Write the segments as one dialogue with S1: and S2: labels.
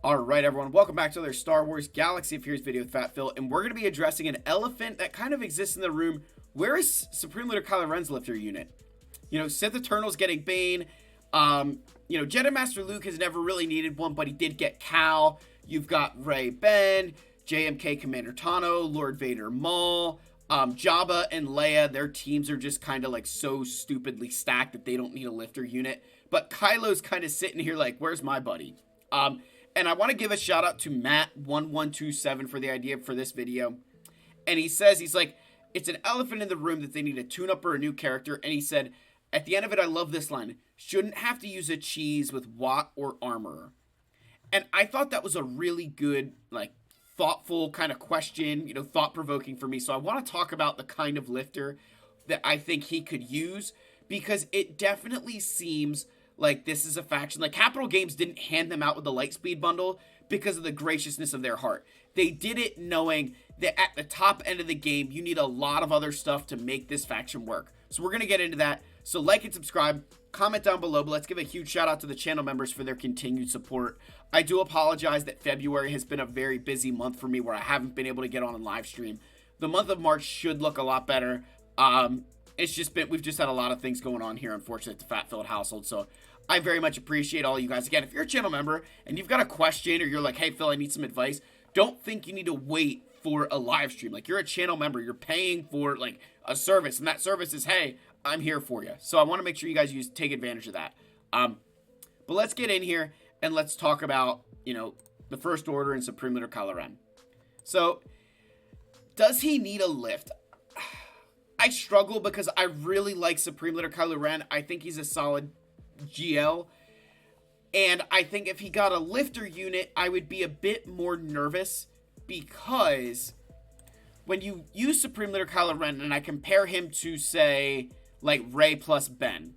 S1: Alright everyone, welcome back to another Star Wars Galaxy of Heroes video with Fat Phil, and we're going to be addressing an elephant that kind of exists in the room. Where is Supreme Leader Kylo Ren's lifter unit? You know, Sith Eternal's getting Bane, Jedi Master Luke has never really needed one, but he did get Cal. You've got Rey Ben, JMK Commander Tano, Lord Vader Maul, Jabba and Leia, their teams are just kind of like so stupidly stacked that they don't need a lifter unit. But Kylo's kind of sitting here like, where's my buddy? And I want to give a shout out to Matt1127 for the idea for this video. And he says, he's like, it's an elephant in the room that they need a tune-up or a new character. And he said, at the end of it, I love this line. Shouldn't have to use a cheese with Watt or Armorer. And I thought that was a really good, like, thoughtful kind of question, thought-provoking for me. So I want to talk about the kind of lifter that I think he could use, because it definitely seems like this is a faction. Like, Capital Games didn't hand them out with the Lightspeed bundle because of the graciousness of their heart. They did it knowing that at the top end of the game, you need a lot of other stuff to make this faction work. So we're going to get into that. So like and subscribe, comment down below, but let's give a huge shout out to the channel members for their continued support. I do apologize that February has been a very busy month for me where I haven't been able to get on and live stream. The month of March should look a lot better. We've just had a lot of things going on here, unfortunately, at the Fat Phil household. So I very much appreciate all you guys. Again, if you're a channel member and you've got a question or you're like, hey, Phil, I need some advice, don't think you need to wait for a live stream. Like, you're a channel member. You're paying for, like, a service. And that service is, hey, I'm here for you. So I want to make sure you guys take advantage of that. But let's get in here and let's talk about, the First Order and Supreme Leader Kylo Ren. So, does he need a lift? I struggle because I really like Supreme Leader Kylo Ren. I think he's a solid GL. And I think if he got a lifter unit, I would be a bit more nervous, because when you use Supreme Leader Kylo Ren and I compare him to, say, like Rey plus Ben,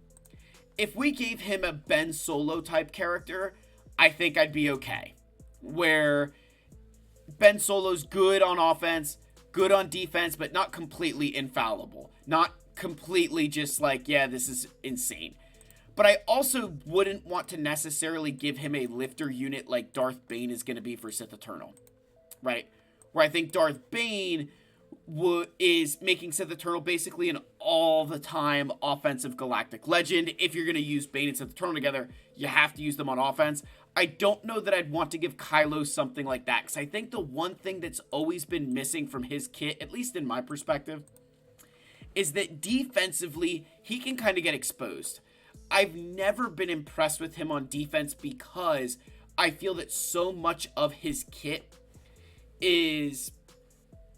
S1: if we gave him a Ben Solo type character, I think I'd be okay. Where Ben Solo's good on offense, good on defense, but not completely infallible. Not completely just like, yeah, this is insane. But I also wouldn't want to necessarily give him a lifter unit like Darth Bane is going to be for Sith Eternal. Right? Where I think Darth Bane is making Sith Eternal basically an all-the-time offensive galactic legend. If you're going to use Bane and Sith Eternal together, you have to use them on offense. I don't know that I'd want to give Kylo something like that, because I think the one thing that's always been missing from his kit, at least in my perspective, is that defensively, he can kind of get exposed. I've never been impressed with him on defense because I feel that so much of his kit is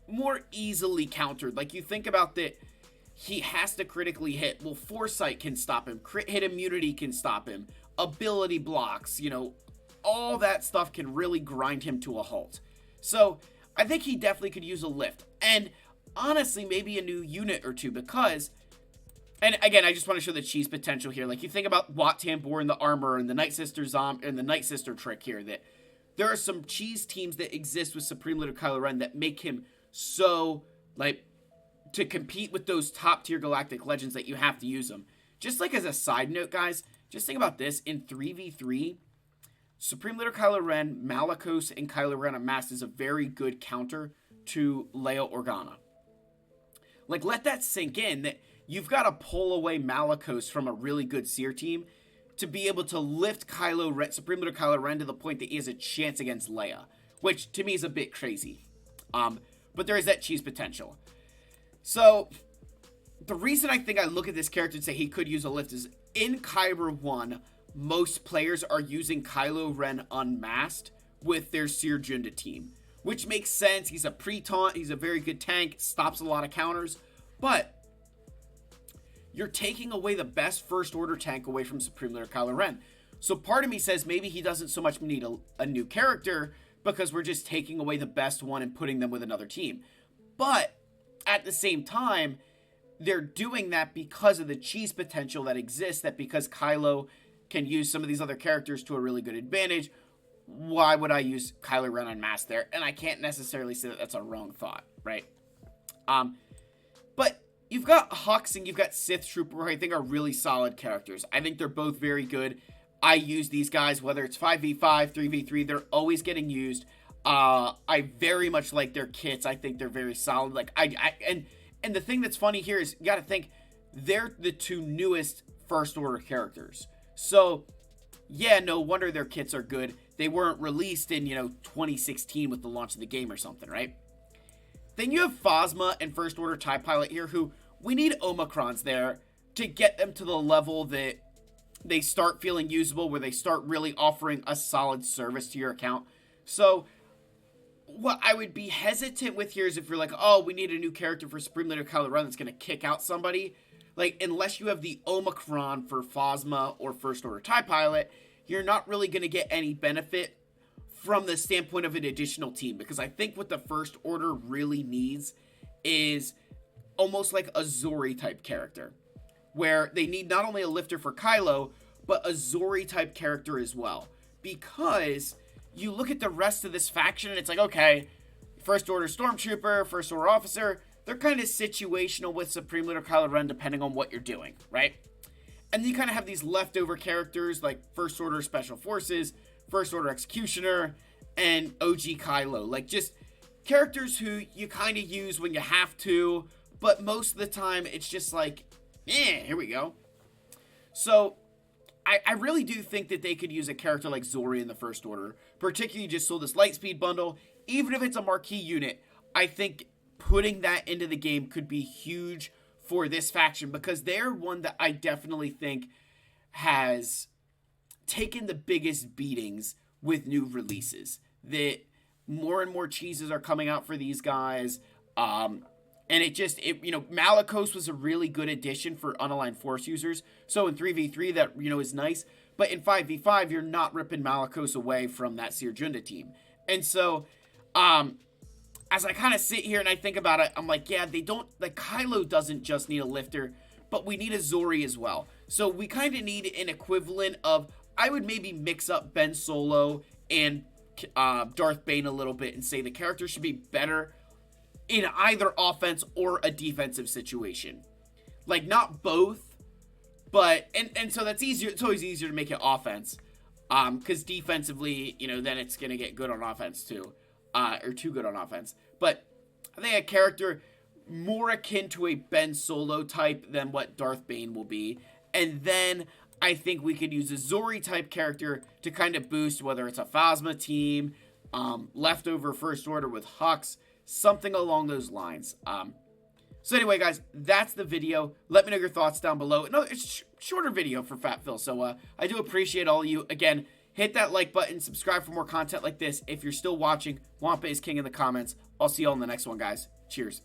S1: more easily countered. Like, you think about that, he has to critically hit. Well, Foresight can stop him. Crit hit immunity can stop him. Ability blocks, all that stuff can really grind him to a halt. So, I think he definitely could use a lift. And honestly, maybe a new unit or two, because, and again, I just want to show the cheese potential here. Like, you think about Wat Tambor and the armor and the Night Sister and the Night Sister trick here, that there are some cheese teams that exist with Supreme Leader Kylo Ren that make him so, like, to compete with those top tier galactic legends that you have to use them. Just like as a side note, guys, just think about this. In 3v3, Supreme Leader Kylo Ren, Malicos, and Kylo Ren Unmasked is a very good counter to Leia Organa. Like, let that sink in, that you've got to pull away Malicos from a really good Seer team to be able to lift Supreme Leader Kylo Ren to the point that he has a chance against Leia, which to me is a bit crazy. But there is that cheese potential. So, the reason I think I look at this character and say he could use a lift is, in Kyber 1, most players are using Kylo Ren Unmasked with their Seer Junda team, which makes sense. He's a pre-taunt, he's a very good tank, stops a lot of counters, but you're taking away the best First Order tank away from Supreme Leader Kylo Ren. So part of me says maybe he doesn't so much need a new character, because we're just taking away the best one and putting them with another team. But at the same time, they're doing that because of the cheese potential that exists, that because Kylo can use some of these other characters to a really good advantage, why would I use Kylo Ren Unmasked there? And I can't necessarily say that that's a wrong thought, right? But you've got Hux and you've got Sith Trooper, who I think are really solid characters. I think they're both very good. I use these guys, whether it's 5v5, 3v3, they're always getting used. I very much like their kits. I think they're very solid. Like and the thing that's funny here is you got to think they're the two newest first order characters. So yeah, no wonder their kits are good. They weren't released in, 2016 with the launch of the game or something, right? Then you have Phasma and First Order TIE Pilot here, who we need Omicrons there to get them to the level that they start feeling usable, where they start really offering a solid service to your account. So what I would be hesitant with here is if you're like, oh, we need a new character for Supreme Leader Kylo Ren that's going to kick out somebody. Like, unless you have the Omicron for Phasma or First Order TIE Pilot, you're not really going to get any benefit from the standpoint of an additional team. Because I think what the First Order really needs is almost like a Zori type character, where they need not only a lifter for Kylo, but a Zori type character as well. Because you look at the rest of this faction and it's like, okay, First Order Stormtrooper, First Order Officer, they're kind of situational with Supreme Leader Kylo Ren depending on what you're doing, right? And then you kind of have these leftover characters like First Order Special Forces, First Order Executioner, and OG Kylo. Like, just characters who you kind of use when you have to, but most of the time it's just like, here we go. So I really do think that they could use a character like Zori in the First Order, particularly just sold this Lightspeed bundle. Even if it's a marquee unit, I think putting that into the game could be huge for this faction, because they're one that I definitely think has taken the biggest beatings with new releases. That more and more cheeses are coming out for these guys. And Malicos was a really good addition for unaligned Force users. So in 3v3, that, is nice. But in 5v5, you're not ripping Malicos away from that Seer Junda team. And so, as I kind of sit here and I think about it, I'm like, yeah, Kylo doesn't just need a lifter, but we need a Zori as well. So we kind of need an equivalent of, I would maybe mix up Ben Solo and Darth Bane a little bit and say the character should be better in either offense or a defensive situation. Like, not both, but, and so that's easier, it's always easier to make it offense, because defensively, then it's going to get good on offense too, or too good on offense. But I think a character more akin to a Ben Solo type than what Darth Bane will be, and then I think we could use a Zori type character to kind of boost, whether it's a Phasma team, leftover First Order with Hux, something along those lines. So anyway, guys, that's the video. Let me know your thoughts down below. No, it's shorter video for Fat Phil, so I do appreciate all of you. Again, hit that like button, subscribe for more content like this. If you're still watching, Wampa is king in the comments. I'll see you all in the next one, guys. Cheers.